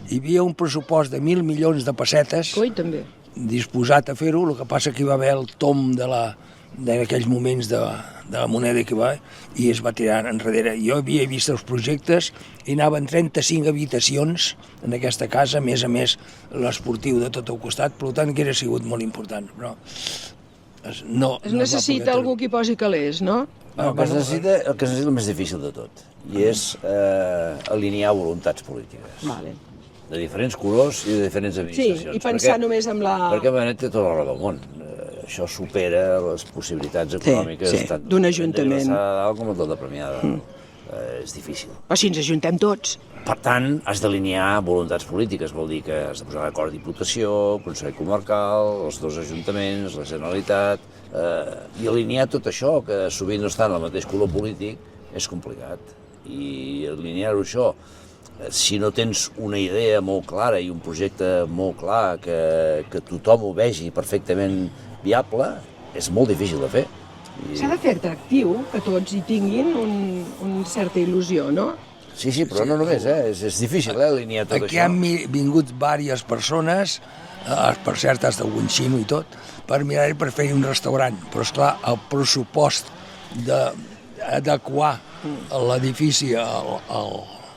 Hi havia un pressupost de 1.000 milions de pessetes. Coi, també. disposat a fer-ho, el que passa que hi va haver el tom d'aquells moments de la moneda que va, i es va tirar enrere. Jo havia vist els projectes i anaven 35 habitacions en aquesta casa, a més l'esportiu de tot el costat, per tant que hauria sigut molt important, però no Es necessita algú que hi posi calés, no? El que es necessita el més difícil de tot, i és alinear voluntats polítiques. Vale. De diferents colors i de diferents Sí, administracions. i pensar només amb la... Perquè Benet té tota la raó del món. Això supera les possibilitats econòmiques sí, d'un ajuntament. Tant de dalt com el de Premiada. És difícil. Però si ens ajuntem tots. Per tant, has d'alinear voluntats polítiques, vol dir que has de posar d'acord Diputació, Consell Comarcal, els dos ajuntaments, la Generalitat, i alinear tot això, que sovint no està en el mateix color polític, és complicat. I alinear-ho això, si no tens una idea molt clara i un projecte molt clar que tothom ho vegi perfectament viable, és molt difícil de fer. S'ha de fer atractiu, que tots hi tinguin una certa il·lusió, no? Sí, però no només, és difícil alinear tot això. Aquí han vingut diverses persones, per cert, has d'algun xino i tot, per mirar per fer un restaurant, però esclar, el pressupost d'adequar l'edifici a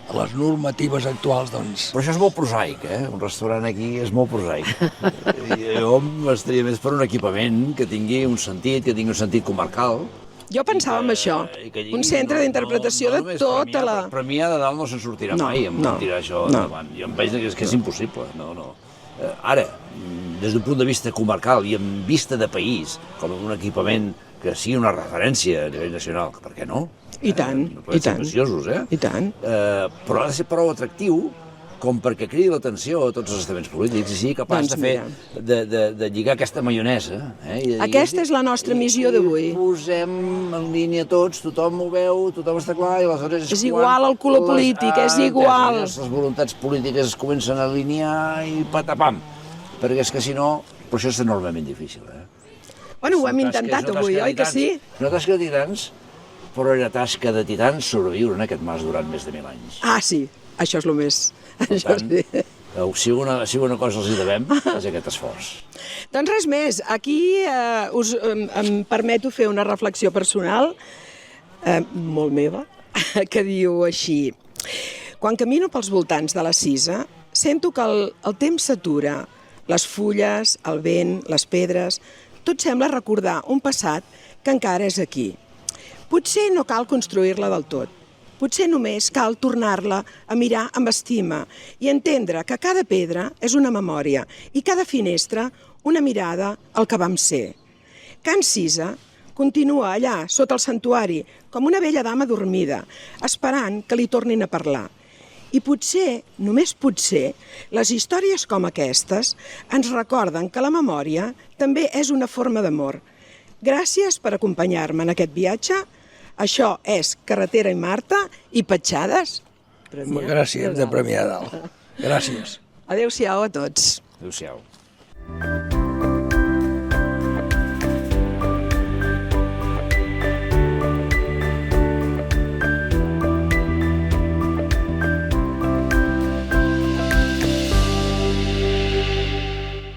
les normatives actuals, doncs... Però això és molt prosaic, Un restaurant aquí és molt prosaic. Jo m'estaria més per un equipament que tingui un sentit, comarcal. Jo pensava en això, un centre d'interpretació de tota la... Premià de dalt no se'n sortirà mai, em tirar això endavant. Jo em penso que és impossible, no. Ara, des d'un punt de vista comarcal i amb vista de país, com un equipament que sigui una referència a nivell nacional, per què no? I tant, i tant. Preciosos, I tant. Però ha de ser prou atractiu com perquè cridi l'atenció a tots els estaments polítics i sigui capaç de lligar aquesta maionesa. Aquesta és la nostra missió d'avui. Posem en línia tots, tothom ho veu, tothom està clar, i aleshores és igual el color polític, és igual. Les voluntats polítiques es comencen a alinear i patapam, perquè és que si no, però això és enormement difícil. Bueno, ho hem intentat avui, oi que sí? No tasca de titans, però era tasca de titans sobreviure en aquest mas durant més de 1.000 anys. Ah, sí, això és el més... Per tant, si una cosa els hi devem, és aquest esforç. Doncs res més, aquí em permeto fer una reflexió personal, molt meva, que diu així: quan camino pels voltants de la Cisa, sento que el temps s'atura, les fulles, el vent, les pedres, tot sembla recordar un passat que encara és aquí. Potser no cal construir-la del tot. Potser només cal tornar-la a mirar amb estima i entendre que cada pedra és una memòria i cada finestra una mirada al que vam ser. Can Cisa continua allà, sota el santuari, com una vella dama dormida, esperant que li tornin a parlar. I potser, només potser, les històries com aquestes ens recorden que la memòria també és una forma d'amor. Gràcies per acompanyar-me en aquest viatge. Això és Carretera i Marta i Petjades. Gràcies, de Premià de Dalt. Gràcies. Adéu-siau a tots. Adéu-siau.